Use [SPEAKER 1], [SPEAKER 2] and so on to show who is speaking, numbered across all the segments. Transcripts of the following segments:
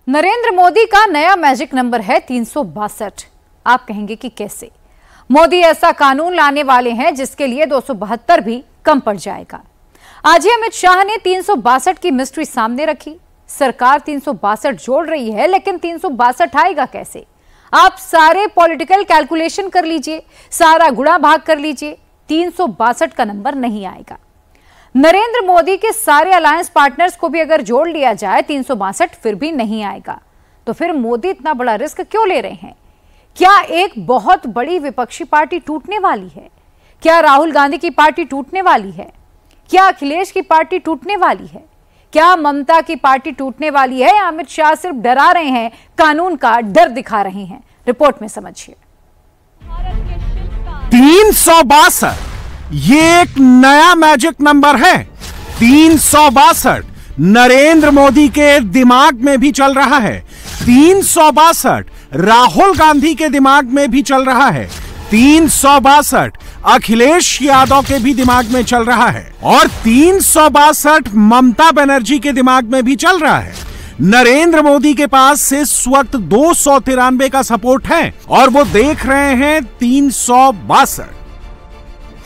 [SPEAKER 1] नरेंद्र मोदी का नया magic number है 362। आप कहेंगे कि कैसे? मोदी ऐसा कानून लाने वाले हैं जिसके लिए 272 भी कम पड़ जाएगा। आज ही अमित शाह ने 362 की मिस्ट्री सामने रखी। सरकार 362 जोड़ रही है, लेकिन 362 आएगा कैसे? आप सारे पॉलिटिकल कैलकुलेशन कर लीजिए, सारा गुणा भाग कर लीजिए, 362 का नंबर नहीं आएगा। नरेंद्र मोदी के सारे अलायंस पार्टनर्स को भी अगर जोड़ लिया जाए 362 फिर भी नहीं आएगा। तो फिर मोदी इतना बड़ा रिस्क क्यों ले रहे हैं? क्या एक बहुत बड़ी विपक्षी पार्टी टूटने वाली है? क्या राहुल गांधी की पार्टी टूटने वाली है? क्या अखिलेश की पार्टी टूटने वाली है? क्या ममता की पार्टी टूटने वाली है? या अमित शाह सिर्फ डरा रहे हैं, कानून का डर दिखा रहे हैं? रिपोर्ट में समझिए।
[SPEAKER 2] 362 ये एक नया मैजिक नंबर है। 362 नरेंद्र मोदी के दिमाग में भी चल रहा है। 362 राहुल गांधी के दिमाग में भी चल रहा है। 362 अखिलेश यादव के भी दिमाग में चल रहा है और 362 ममता बनर्जी के दिमाग में भी चल रहा है। नरेंद्र मोदी के पास इस वक्त 293 का सपोर्ट है और वो देख रहे हैं 362।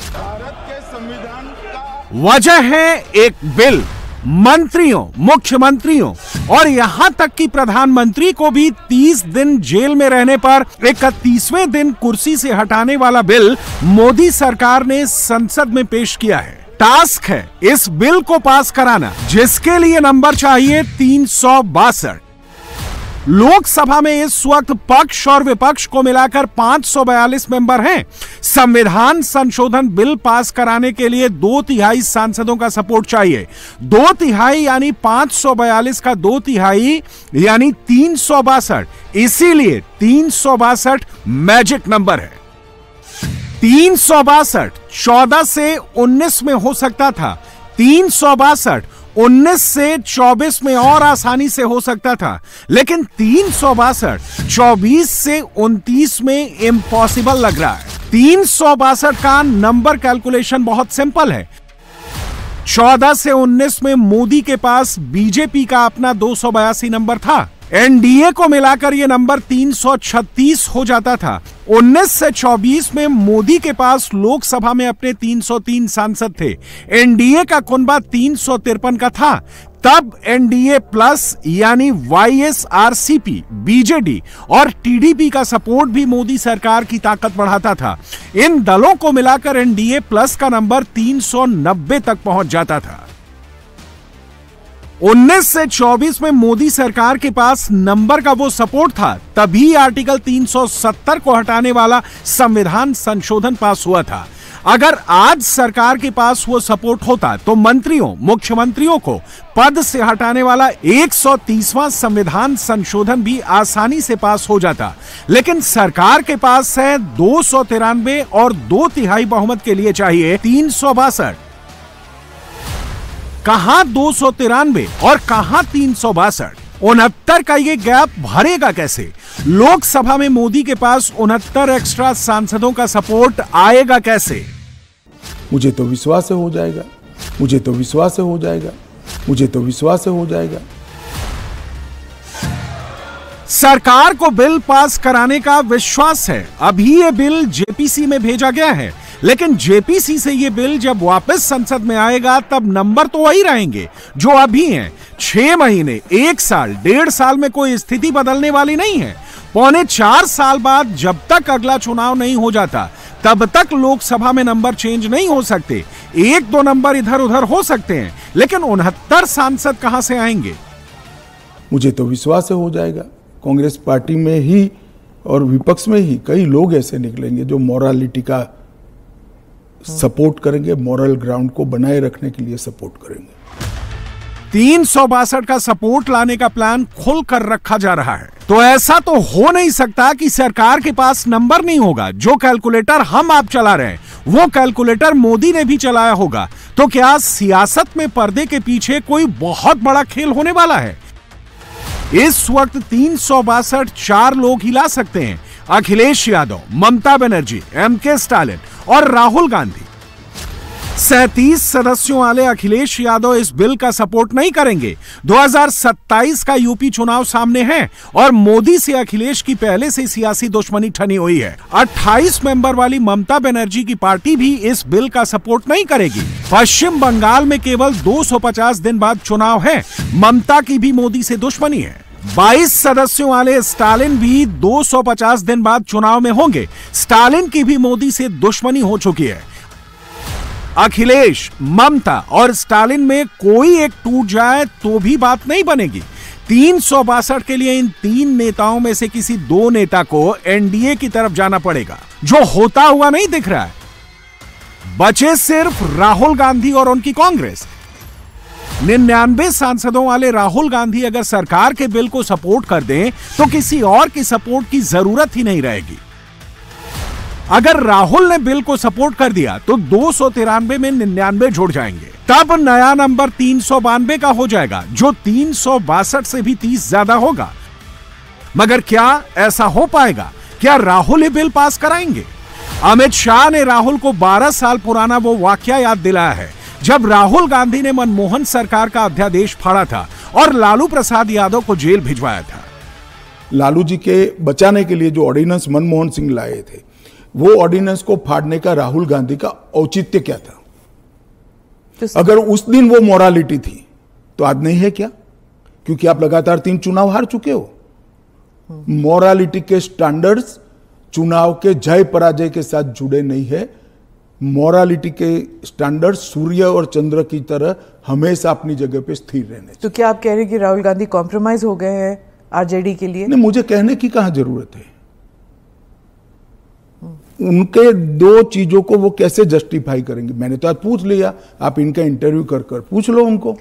[SPEAKER 3] भारत के संविधान का
[SPEAKER 2] वजह है एक बिल। मंत्रियों, मुख्यमंत्रियों और यहां तक कि प्रधानमंत्री को भी 30 दिन जेल में रहने पर 31वें दिन कुर्सी से हटाने वाला बिल मोदी सरकार ने संसद में पेश किया है। टास्क है इस बिल को पास कराना, जिसके लिए नंबर चाहिए 362। लोकसभा में इस वक्त पक्ष और विपक्ष को मिलाकर 542 मेंबर हैं। संविधान संशोधन बिल पास कराने के लिए 2/3 सांसदों का सपोर्ट चाहिए। 2/3 यानी 542 का 2/3 यानी 362। इसीलिए 362 मैजिक नंबर है। 362 14 से 19 में हो सकता था। 362 19 से 24 में और आसानी से हो सकता था, लेकिन 362 24 से 29 में इम्पॉसिबल लग रहा है। 362 का नंबर कैलकुलेशन बहुत सिंपल है। 14 से 19 में मोदी के पास बीजेपी का अपना 282 नंबर था। एनडीए को मिलाकर यह नंबर 336 हो जाता था। 19 से 24 में मोदी के पास लोकसभा में अपने 303 सांसद थे। एनडीए का कुनबा 353 का था। तब एनडीए प्लस यानी वाईएसआरसीपी, बीजेडी और टीडीपी का सपोर्ट भी मोदी सरकार की ताकत बढ़ाता था। इन दलों को मिलाकर एनडीए प्लस का नंबर 390 तक पहुंच जाता था। 19 से 24 में मोदी सरकार के पास नंबर का वो सपोर्ट था, तभी आर्टिकल 370 को हटाने वाला संविधान संशोधन पास हुआ था। अगर आज सरकार के पास वो सपोर्ट होता तो मंत्रियों, मुख्यमंत्रियों को पद से हटाने वाला 130वां संविधान संशोधन भी आसानी से पास हो जाता। लेकिन सरकार के पास है 293 और 2/3 बहुमत के लिए चाहिए 362। कहां 293 और कहां 362? 69 का ये गैप भरेगा कैसे? लोकसभा में मोदी के पास 69 एक्स्ट्रा सांसदों का सपोर्ट आएगा कैसे?
[SPEAKER 3] मुझे तो विश्वास से हो जाएगा, मुझे तो विश्वास से हो जाएगा, मुझे तो विश्वास से हो जाएगा।
[SPEAKER 2] सरकार को बिल पास कराने का विश्वास है। अभी ये बिल जेपीसी में भेजा गया है, लेकिन जेपीसी से ये बिल जब वापस संसद में आएगा तब नंबर तो वही रहेंगे जो अभी हैं। 6 महीने, 1 साल, 1.5 साल में कोई स्थिति बदलने वाली नहीं है। 3.25 साल बाद जब तक अगला चुनाव नहीं हो जाता तब तक लोकसभा में नंबर चेंज नहीं हो सकते। 1-2 नंबर इधर उधर हो सकते हैं, लेकिन 69 सांसद कहां से आएंगे?
[SPEAKER 3] मुझे तो विश्वास से हो जाएगा। कांग्रेस पार्टी में ही और विपक्ष में ही कई लोग ऐसे निकलेंगे जो मोरालिटी का सपोर्ट करेंगे, मॉरल ग्राउंड को बनाए रखने के लिए सपोर्ट करेंगे।
[SPEAKER 2] 362 का सपोर्ट लाने का प्लान खुल कर रखा जा रहा है। तो ऐसा तो हो नहीं सकता कि सरकार के पास नंबर नहीं होगा। जो कैलकुलेटर हम आप चला रहे हैं वो कैलकुलेटर मोदी ने भी चलाया होगा। तो क्या सियासत में पर्दे के पीछे कोई बहुत बड़ा खेल होने वाला है? इस वक्त 362 4 लोग ही ला सकते हैं। अखिलेश यादव, ममता बनर्जी, एमके स्टालिन और राहुल गांधी। 37 सदस्यों वाले अखिलेश यादव इस बिल का सपोर्ट नहीं करेंगे। 2027 का यूपी चुनाव सामने है और मोदी से अखिलेश की पहले से सियासी दुश्मनी ठनी हुई है। 28 मेंबर वाली ममता बनर्जी की पार्टी भी इस बिल का सपोर्ट नहीं करेगी। पश्चिम बंगाल में केवल 250 दिन बाद चुनाव है। ममता की भी मोदी से दुश्मनी है। 22 सदस्यों वाले स्टालिन भी 250 दिन बाद चुनाव में होंगे। स्टालिन की भी मोदी से दुश्मनी हो चुकी है। अखिलेश, ममता और स्टालिन में कोई एक टूट जाए तो भी बात नहीं बनेगी। 362 के लिए इन तीन नेताओं में से किसी दो नेता को एनडीए की तरफ जाना पड़ेगा, जो होता हुआ नहीं दिख रहा है। बचे सिर्फ राहुल गांधी और उनकी कांग्रेस। 99 सांसदों वाले राहुल गांधी अगर सरकार के बिल को सपोर्ट कर दें तो किसी और की सपोर्ट की जरूरत ही नहीं रहेगी। अगर राहुल ने बिल को सपोर्ट कर दिया तो 293 में 99 जुड़ जाएंगे, तब नया नंबर 392 का हो जाएगा, जो 362 से भी 30 ज्यादा होगा। मगर क्या ऐसा हो पाएगा? क्या राहुल ये बिल पास कराएंगे? अमित शाह ने राहुल को 12 साल पुराना वो वाकया याद दिलाया है जब राहुल गांधी ने मनमोहन सरकार का अध्यादेश फाड़ा था और लालू प्रसाद यादव को जेल भिजवाया था।
[SPEAKER 3] लालू जी के बचाने के लिए जो ऑर्डिनेंस मनमोहन सिंह लाए थे, वो ऑर्डिनेंस को फाड़ने का राहुल गांधी का औचित्य क्या था? अगर उस दिन वो मोरालिटी थी तो आज नहीं है क्या? क्योंकि आप लगातार 3 चुनाव हार चुके हो। मोरालिटी के स्टैंडर्ड्स चुनाव के जय पराजय के साथ जुड़े नहीं है। मोरालिटी के स्टैंडर्ड सूर्य और चंद्र की तरह हमेशा अपनी जगह पे स्थिर रहने।
[SPEAKER 4] तो क्या आप कह रहे हैं कि राहुल गांधी कॉम्प्रोमाइज हो गए हैं आरजेडी के लिए?
[SPEAKER 3] नहीं, मुझे कहने की कहां जरूरत है। उनके 2 चीजों को वो कैसे जस्टिफाई करेंगे? मैंने तो आज पूछ लिया, आप इनका इंटरव्यू कर पूछ लो उनको।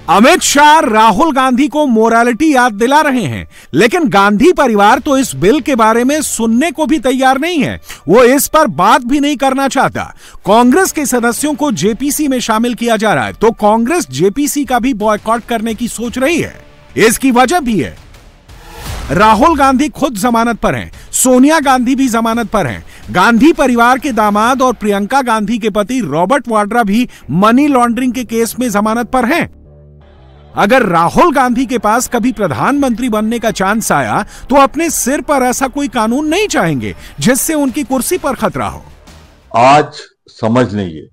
[SPEAKER 2] अमित शाह राहुल गांधी को मोरालिटी याद दिला रहे हैं, लेकिन गांधी परिवार तो इस बिल के बारे में सुनने को भी तैयार नहीं है। वो इस पर बात भी नहीं करना चाहता। कांग्रेस के सदस्यों को जेपीसी में शामिल किया जा रहा है, तो कांग्रेस जेपीसी का भी बॉयकॉट करने की सोच रही है। इसकी वजह भी है, राहुल गांधी खुद जमानत पर हैं, सोनिया गांधी भी जमानत पर हैं। गांधी परिवार के दामाद और प्रियंका गांधी के पति रॉबर्ट वाड्रा भी मनी लॉन्ड्रिंग के केस में जमानत पर हैं। अगर राहुल गांधी के पास कभी प्रधानमंत्री बनने का चांस आया तो अपने सिर पर ऐसा कोई कानून नहीं चाहेंगे जिससे उनकी कुर्सी पर खतरा हो।
[SPEAKER 5] आज समझ लीजिए,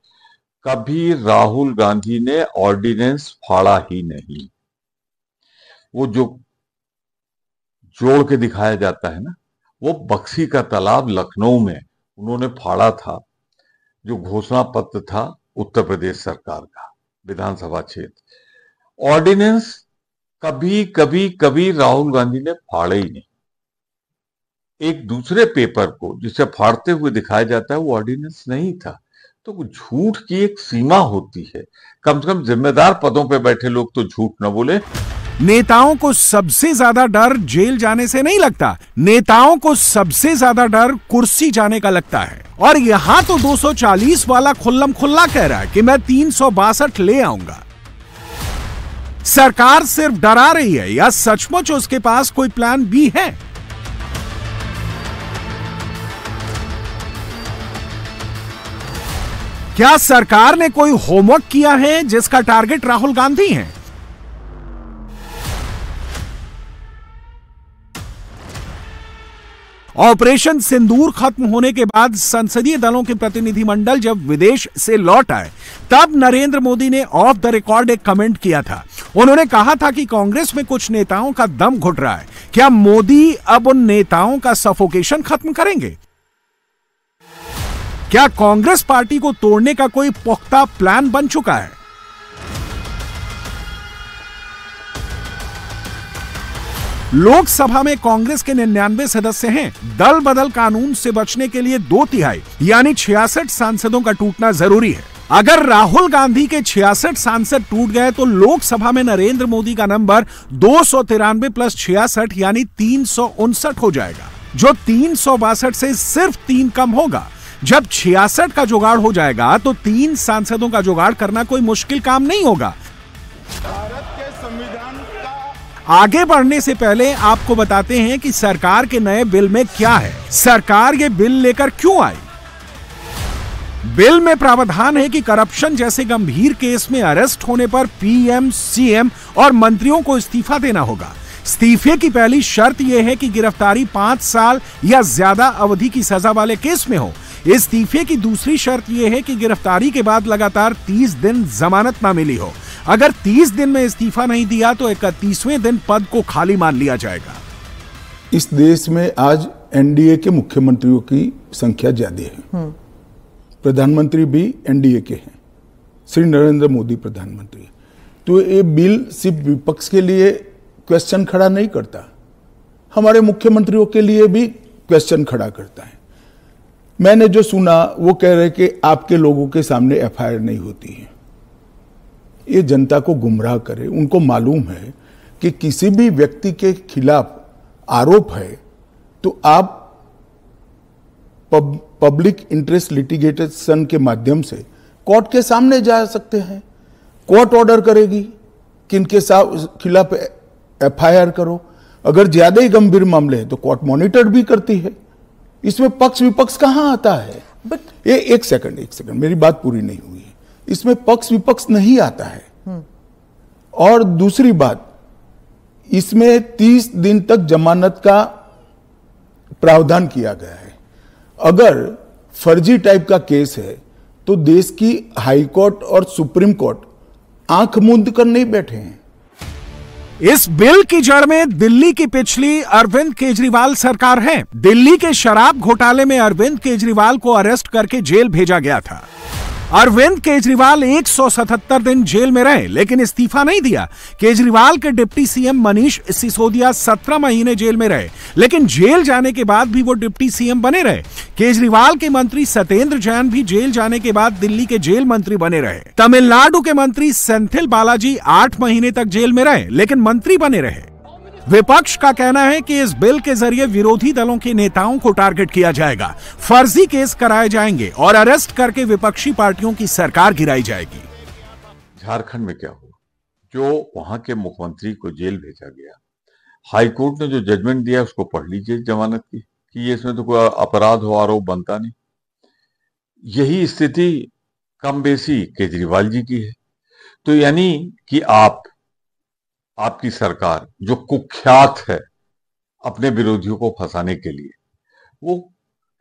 [SPEAKER 5] कभी राहुल गांधी ने ऑर्डिनेंस फाड़ा ही नहीं। वो जो जोड़ के दिखाया जाता है ना, वो बक्सी का तालाब लखनऊ में उन्होंने फाड़ा था, जो घोषणा पत्र था उत्तर प्रदेश सरकार का विधानसभा क्षेत्र। ऑर्डिनेंस कभी राहुल गांधी ने फाड़े ही नहीं। एक दूसरे पेपर को जिसे फाड़ते हुए दिखाया जाता है, वो ऑर्डिनेंस नहीं था। तो झूठ की एक सीमा होती है। कम से कम जिम्मेदार पदों पे बैठे लोग तो झूठ न बोले।
[SPEAKER 2] नेताओं को सबसे ज्यादा डर जेल जाने से नहीं लगता, नेताओं को सबसे ज्यादा डर कुर्सी जाने का लगता है। और यहां तो 240 वाला खुल्लम खुल्ला कह रहा है कि मैं 362 ले आऊंगा। सरकार सिर्फ डरा रही है या सचमुच उसके पास कोई प्लान बी है? क्या सरकार ने कोई होमवर्क किया है जिसका टारगेट राहुल गांधी है? ऑपरेशन सिंदूर खत्म होने के बाद संसदीय दलों के प्रतिनिधिमंडल जब विदेश से लौट आए, तब नरेंद्र मोदी ने ऑफ द रिकॉर्ड एक कमेंट किया था। उन्होंने कहा था कि कांग्रेस में कुछ नेताओं का दम घुट रहा है। क्या मोदी अब उन नेताओं का सफोकेशन खत्म करेंगे? क्या कांग्रेस पार्टी को तोड़ने का कोई पुख्ता प्लान बन चुका है? लोकसभा में कांग्रेस के 99 सदस्य हैं। दल बदल कानून से बचने के लिए 2/3 यानी 66 सांसदों का टूटना जरूरी है। अगर राहुल गांधी के 66 सांसद टूट गए तो लोकसभा में नरेंद्र मोदी का नंबर 293 + 66 यानी 359 हो जाएगा, जो 362 से सिर्फ 3 कम होगा। जब 66 का जुगाड़ हो जाएगा तो 3 सांसदों का जुगाड़ करना कोई मुश्किल काम नहीं होगा। आगे बढ़ने से पहले आपको बताते हैं कि सरकार के नए बिल में क्या है। सरकार ये बिल लेकर क्यों आई? बिल में प्रावधान है कि करप्शन जैसे गंभीर केस में अरेस्ट होने पर पीएम, सीएम और मंत्रियों को इस्तीफा देना होगा। इस्तीफे की पहली शर्त यह है कि गिरफ्तारी 5 साल या ज्यादा अवधि की सजा वाले केस में हो। इस्तीफे की दूसरी शर्त यह है कि गिरफ्तारी के बाद लगातार 30 दिन जमानत ना मिली हो। अगर 30 दिन में इस्तीफा नहीं दिया तो 31वें दिन पद को खाली मान लिया जाएगा।
[SPEAKER 3] इस देश में आज एनडीए के मुख्यमंत्रियों की संख्या ज्यादा है। प्रधानमंत्री भी एनडीए के हैं, श्री नरेंद्र मोदी प्रधानमंत्री। तो ये बिल सिर्फ विपक्ष के लिए क्वेश्चन खड़ा नहीं करता, हमारे मुख्यमंत्रियों के लिए भी क्वेश्चन खड़ा करता है। मैंने जो सुना वो कह रहे कि आपके लोगों के सामने एफआईआर नहीं होती है। ये जनता को गुमराह करे। उनको मालूम है कि किसी भी व्यक्ति के खिलाफ आरोप है तो आप पब्लिक इंटरेस्ट लिटिगेशन के माध्यम से कोर्ट के सामने जा सकते हैं। कोर्ट ऑर्डर करेगी कि इनके खिलाफ एफआईआर करो। अगर ज्यादा ही गंभीर मामले हैं तो कोर्ट मॉनिटर भी करती है। इसमें पक्ष विपक्ष कहां आता है? बट ये एक सेकंड मेरी बात पूरी नहीं हुई है। इसमें पक्ष विपक्ष नहीं आता है। और दूसरी बात, इसमें 30 दिन तक जमानत का प्रावधान किया गया है। अगर फर्जी टाइप का केस है तो देश की हाई कोर्ट और सुप्रीम कोर्ट आंख मूंद कर नहीं बैठे हैं।
[SPEAKER 2] इस बिल की जड़ में दिल्ली की पिछली अरविंद केजरीवाल सरकार है। दिल्ली के शराब घोटाले में अरविंद केजरीवाल को अरेस्ट करके जेल भेजा गया था। अरविंद केजरीवाल 177 दिन जेल में रहे लेकिन इस्तीफा नहीं दिया। केजरीवाल के डिप्टी सीएम मनीष सिसोदिया 17 महीने जेल में रहे लेकिन जेल जाने के बाद भी वो डिप्टी सीएम बने रहे। केजरीवाल के मंत्री सत्येंद्र जैन भी जेल जाने के बाद दिल्ली के जेल मंत्री बने रहे। तमिलनाडु के मंत्री सेंथिल बालाजी 8 महीने तक जेल में रहे लेकिन मंत्री बने रहे। विपक्ष का कहना है कि इस बिल के जरिए विरोधी दलों के नेताओं को टारगेट किया जाएगा, फर्जी केस कराए जाएंगे और अरेस्ट करके विपक्षी पार्टियों की सरकार गिराई जाएगी।
[SPEAKER 5] झारखंड में क्या हुआ? जो वहां के मुख्यमंत्री को जेल भेजा गया, हाईकोर्ट ने जो जजमेंट दिया उसको पढ़ लीजिए जमानत की, कि ये इसमें तो कोई अपराध हो, आरोप बनता नहीं। यही स्थिति कम बेसी केजरीवाल जी की है। तो यानी कि आपकी सरकार जो कुख्यात है अपने विरोधियों को फंसाने के लिए, वो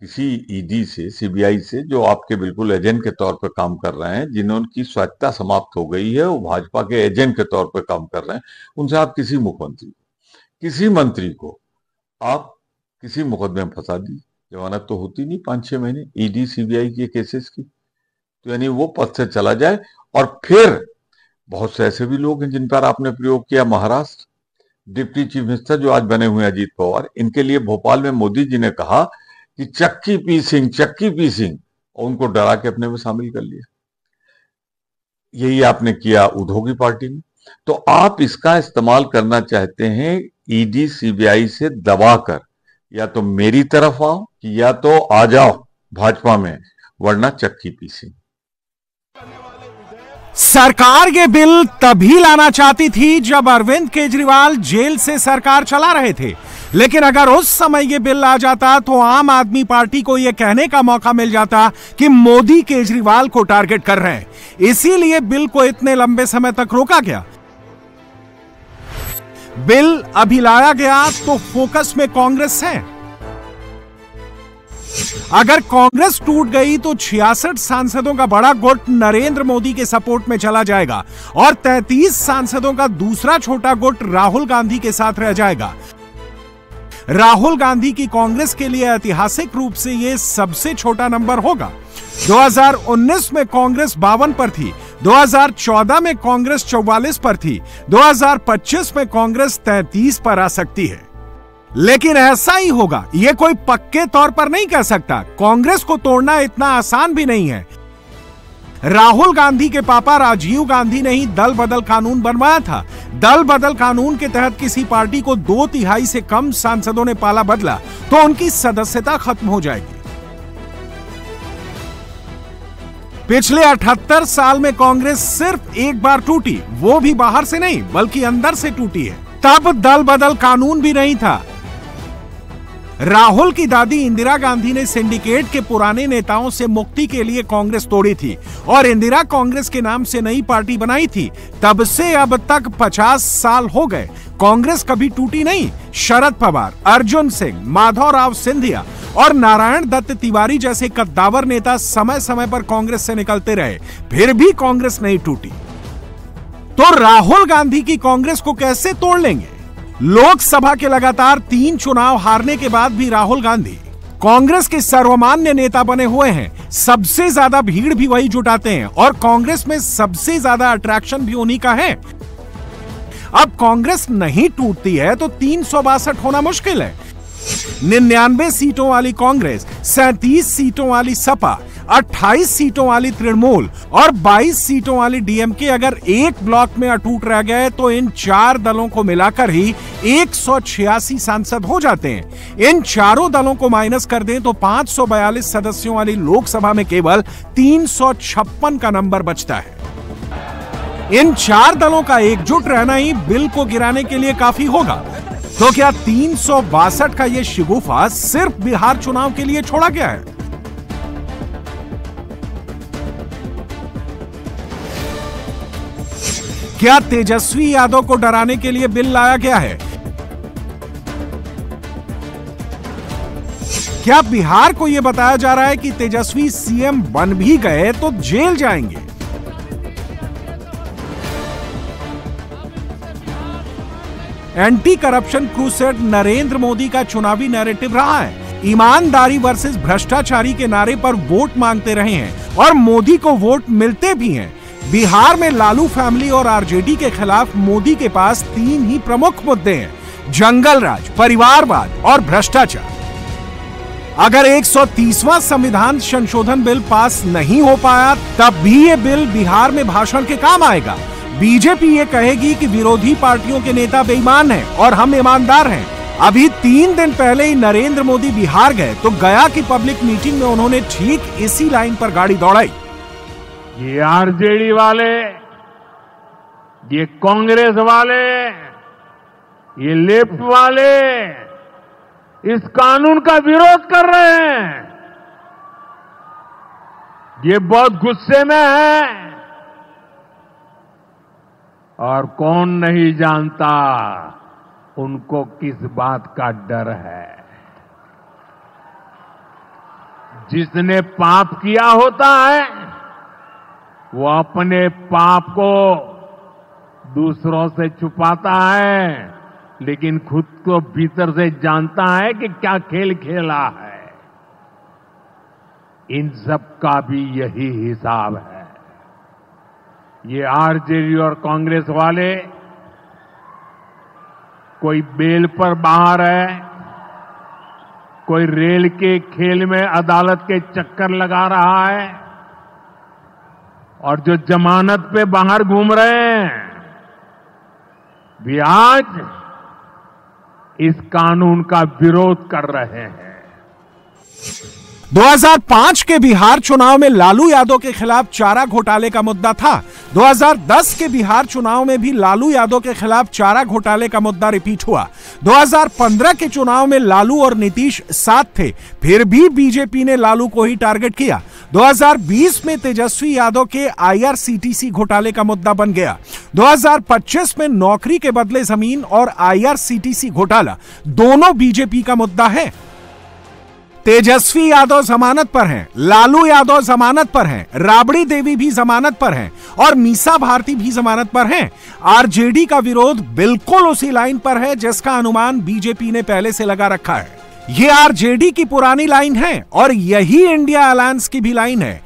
[SPEAKER 5] किसी ईडी से, सीबीआई से, जो आपके बिल्कुल एजेंट के तौर पर काम कर रहे हैं, जिन्होंने स्वायत्तता समाप्त हो गई है, वो भाजपा के एजेंट के तौर पर काम कर रहे हैं, उनसे आप किसी मंत्री को आप किसी मुकदमे में फंसा दी, जमानत तो होती नहीं 5-6 महीने ईडी सीबीआई के केसेस की। तो यानी वो पद से चला जाए। और फिर बहुत से ऐसे भी लोग हैं जिन पर आपने प्रयोग किया। महाराष्ट्र डिप्टी चीफ मिनिस्टर जो आज बने हुए अजीत पवार, इनके लिए भोपाल में मोदी जी ने कहा कि चक्की पीसिंग, और उनको डरा के अपने में शामिल कर लिया। यही आपने किया उद्धव की पार्टी में। तो आप इसका इस्तेमाल करना चाहते हैं ईडी सीबीआई से दबाकर, या तो मेरी तरफ आओ या तो आ जाओ भाजपा में, वरना चक्की पीसिंग।
[SPEAKER 2] सरकार ये बिल तभी लाना चाहती थी जब अरविंद केजरीवाल जेल से सरकार चला रहे थे, लेकिन अगर उस समय ये बिल आ जाता तो आम आदमी पार्टी को यह कहने का मौका मिल जाता कि मोदी केजरीवाल को टारगेट कर रहे हैं, इसीलिए बिल को इतने लंबे समय तक रोका गया। बिल अभी लाया गया तो फोकस में कांग्रेस है। अगर कांग्रेस टूट गई तो 66 सांसदों का बड़ा गुट नरेंद्र मोदी के सपोर्ट में चला जाएगा और 33 सांसदों का दूसरा छोटा गुट राहुल गांधी के साथ रह जाएगा। राहुल गांधी की कांग्रेस के लिए ऐतिहासिक रूप से यह सबसे छोटा नंबर होगा। 2019 में कांग्रेस 52 पर थी, 2014 में कांग्रेस 44 पर थी, 2025 में कांग्रेस 33 पर आ सकती है। लेकिन ऐसा ही होगा, यह कोई पक्के तौर पर नहीं कह सकता। कांग्रेस को तोड़ना इतना आसान भी नहीं है। राहुल गांधी के पापा राजीव गांधी ने ही दल बदल कानून बनवाया था। दल बदल कानून के तहत किसी पार्टी को 2/3 से कम सांसदों ने पाला बदला तो उनकी सदस्यता खत्म हो जाएगी। पिछले 78 साल में कांग्रेस सिर्फ एक बार टूटी, वो भी बाहर से नहीं बल्कि अंदर से टूटी है। तब दल बदल कानून भी नहीं था। राहुल की दादी इंदिरा गांधी ने सिंडिकेट के पुराने नेताओं से मुक्ति के लिए कांग्रेस तोड़ी थी और इंदिरा कांग्रेस के नाम से नई पार्टी बनाई थी। तब से अब तक 50 साल हो गए, कांग्रेस कभी टूटी नहीं। शरद पवार, अर्जुन सिंह, माधवराव सिंधिया और नारायण दत्त तिवारी जैसे कद्दावर नेता समय समय पर कांग्रेस से निकलते रहे, फिर भी कांग्रेस नहीं टूटी। तो राहुल गांधी की कांग्रेस को कैसे तोड़ लेंगे? लोकसभा के लगातार 3 चुनाव हारने के बाद भी राहुल गांधी कांग्रेस के सर्वमान्य नेता बने हुए हैं। सबसे ज्यादा भीड़ भी वही जुटाते हैं और कांग्रेस में सबसे ज्यादा अट्रैक्शन भी उन्हीं का है। अब कांग्रेस नहीं टूटती है तो 362 होना मुश्किल है। 99 सीटों वाली कांग्रेस, 37 सीटों वाली सपा, 28 सीटों वाली तृणमूल और 22 सीटों वाली डीएमके अगर एक ब्लॉक में अटूट रह गए तो इन 4 दलों को मिलाकर ही 186 सांसद हो जाते हैं। इन चारों दलों को माइनस कर दें तो 542 सदस्यों वाली लोकसभा में केवल 356 का नंबर बचता है। इन 4 दलों का एकजुट रहना ही बिल को गिराने के लिए काफी होगा। तो क्या 362 का यह शिगुफा सिर्फ बिहार चुनाव के लिए छोड़ा गया है? क्या तेजस्वी यादव को डराने के लिए बिल लाया गया है? क्या बिहार को यह बताया जा रहा है कि तेजस्वी सीएम बन भी गए तो जेल जाएंगे? Anti corruption crusade Narendra Modi का चुनावी नैरेटिव रहा है। ईमानदारी वर्सेस भ्रष्टाचारी के नारे पर वोट मांगते रहे हैं और मोदी को वोट मिलते भी हैं। बिहार में लालू फैमिली और आरजेडी के खिलाफ मोदी के पास 3 ही प्रमुख मुद्दे हैं: जंगल राज, परिवारवाद और भ्रष्टाचार। अगर 130वां संविधान संशोधन बिल पास नहीं हो पाया तब भी ये बिल बिहार में भाषण के काम आएगा। बीजेपी ये कहेगी कि विरोधी पार्टियों के नेता बेईमान हैं और हम ईमानदार हैं। अभी 3 दिन पहले ही नरेंद्र मोदी बिहार गए तो गया की पब्लिक मीटिंग में उन्होंने ठीक इसी लाइन पर गाड़ी दौड़ाई।
[SPEAKER 6] ये आरजेडी वाले, ये कांग्रेस वाले, ये लेफ्ट वाले इस कानून का विरोध कर रहे हैं। ये बहुत गुस्से में है और कौन नहीं जानता उनको किस बात का डर है। जिसने पाप किया होता है वो अपने पाप को दूसरों से छुपाता है, लेकिन खुद को भीतर से जानता है कि क्या खेल खेला है। इन सब का भी यही हिसाब है। ये आरजेडी और कांग्रेस वाले कोई बेल पर बाहर है, कोई रेल के खेल में अदालत के चक्कर लगा रहा है और जो जमानत पे बाहर घूम रहे हैं भी आज इस कानून का विरोध कर रहे हैं।
[SPEAKER 2] 2005 के बिहार चुनाव में लालू यादव के खिलाफ चारा घोटाले का मुद्दा था। 2010 के बिहार चुनाव में भी लालू यादव के खिलाफ चारा घोटाले का मुद्दा रिपीट हुआ। 2015 के चुनाव में लालू और नीतीश साथ थे, फिर भी बीजेपी ने लालू को ही टारगेट किया। 2020 में तेजस्वी यादव के आईआरसीटीसी घोटाले का मुद्दा बन गया। 2025 में नौकरी के बदले जमीन और आईआरसीटीसी घोटाला दोनों बीजेपी का मुद्दा है। तेजस्वी यादव जमानत पर हैं, लालू यादव जमानत पर हैं, राबड़ी देवी भी जमानत पर हैं और मीसा भारती भी जमानत पर हैं। आरजेडी का विरोध बिल्कुल उसी लाइन पर है जिसका अनुमान बीजेपी ने पहले से लगा रखा है। ये आरजेडी की पुरानी लाइन है और यही इंडिया अलायंस की भी लाइन है।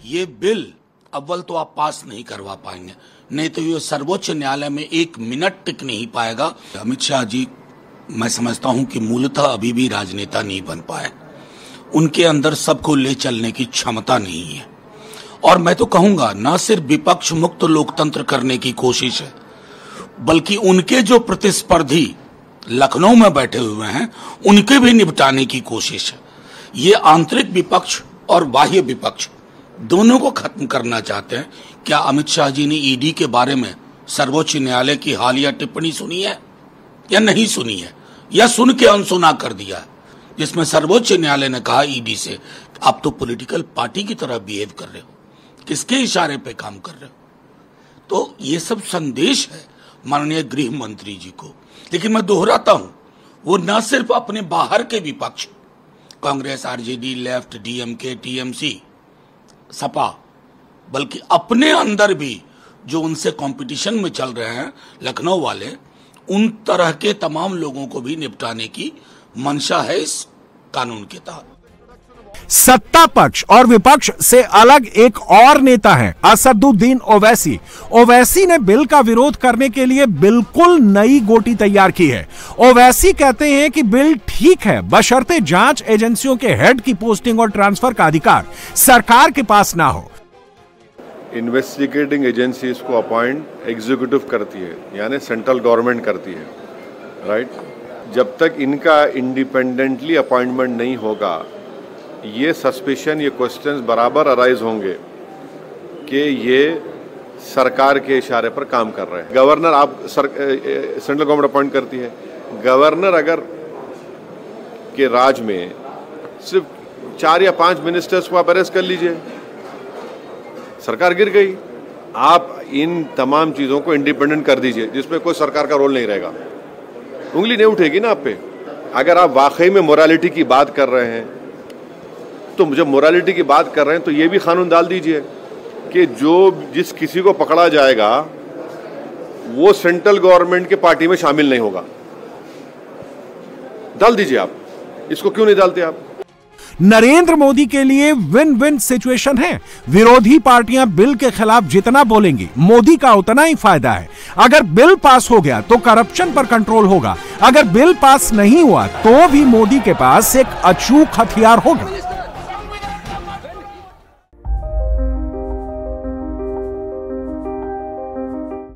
[SPEAKER 7] ये बिल अव्वल तो आप पास नहीं करवा पाएंगे, नहीं तो ये सर्वोच्च न्यायालय में 1 मिनट टिक नहीं पाएगा। अमित शाह जी मैं समझता हूं कि मूलतः अभी भी राजनेता नहीं बन पाए, उनके अंदर सबको ले चलने की क्षमता नहीं है। और मैं तो कहूंगा न सिर्फ विपक्ष मुक्त लोकतंत्र करने की कोशिश है, बल्कि उनके जो प्रतिस्पर्धी लखनऊ में बैठे हुए हैं उनके भी निपटाने की कोशिश है। ये आंतरिक विपक्ष और बाह्य विपक्ष दोनों को खत्म करना चाहते हैं। क्या अमित शाह जी ने ईडी के बारे में सर्वोच्च न्यायालय की हालिया टिप्पणी सुनी है या नहीं सुनी है, या सुन के अनसुना कर दिया है? जिसमें सर्वोच्च न्यायालय ने कहा ईडी से, आप तो पॉलिटिकल पार्टी की तरह बिहेव कर रहे हो, किसके इशारे पे काम कर रहे हो। तो ये सब संदेश है माननीय गृह मंत्री जी को। लेकिन मैं दोहराता हूं, वो न सिर्फ अपने बाहर के विपक्ष Congress, RJD, left, DMK, TMC, Sapa, बल्कि अपने अंदर भी जो उनसे कंपटीशन में चल रहे हैं लखनऊ वाले, उन तरह के तमाम लोगों को भी निपटाने की मंशा है इस कानून के तहत।
[SPEAKER 2] सत्ता पक्ष और विपक्ष से अलग एक और नेता हैं असदुद्दीन ओवैसी। ओवैसी ने बिल का विरोध करने के लिए बिल्कुल नई गोटी तैयार की है। ओवैसी कहते हैं कि बिल ठीक है, बशर्ते जांच एजेंसियों के हेड की पोस्टिंग और ट्रांसफर का अधिकार सरकार के पास ना हो।
[SPEAKER 8] इन्वेस्टिगेटिंग एजेंसीज को अपॉइंट एग्जीक्यूटिव करती है, यानी सेंट्रल गवर्नमेंट करती है, राइट। जब तक इनका इंडिपेंडेंटली अपॉइंटमेंट नहीं होगा, ये सस्पिशन, ये क्वेश्चंस बराबर अराइज होंगे कि ये सरकार के इशारे पर काम कर रहे हैं। गवर्नर सेंट्रल गवर्नमेंट अपॉइंट करती है। गवर्नर अगर के राज में सिर्फ 4 या 5 मिनिस्टर्स को आप अरेस्ट कर लीजिए, सरकार गिर गई। आप इन तमाम चीजों को इंडिपेंडेंट कर दीजिए, जिसमें कोई सरकार का रोल नहीं रहेगा, उंगली नहीं उठेगी ना आप पे। अगर आप वाकई में मोरालिटी की बात कर रहे हैं, तो जब मोरालिटी की बात कर रहे हैं तो ये भी कानून डाल दीजिए कि जिस किसी को पकड़ा जाएगा वो सेंट्रल गवर्नमेंट के पार्टी में शामिल नहीं होगा। डाल दीजिए आप, इसको क्यों नहीं डालते आप?
[SPEAKER 2] नरेंद्र मोदी के लिए विन विन सिचुएशन है। विरोधी पार्टियां बिल के खिलाफ जितना बोलेंगी, मोदी का उतना ही फायदा है। अगर बिल पास हो गया तो करप्शन पर कंट्रोल होगा, अगर बिल पास नहीं हुआ तो भी मोदी के पास एक अचूक हथियार होगा।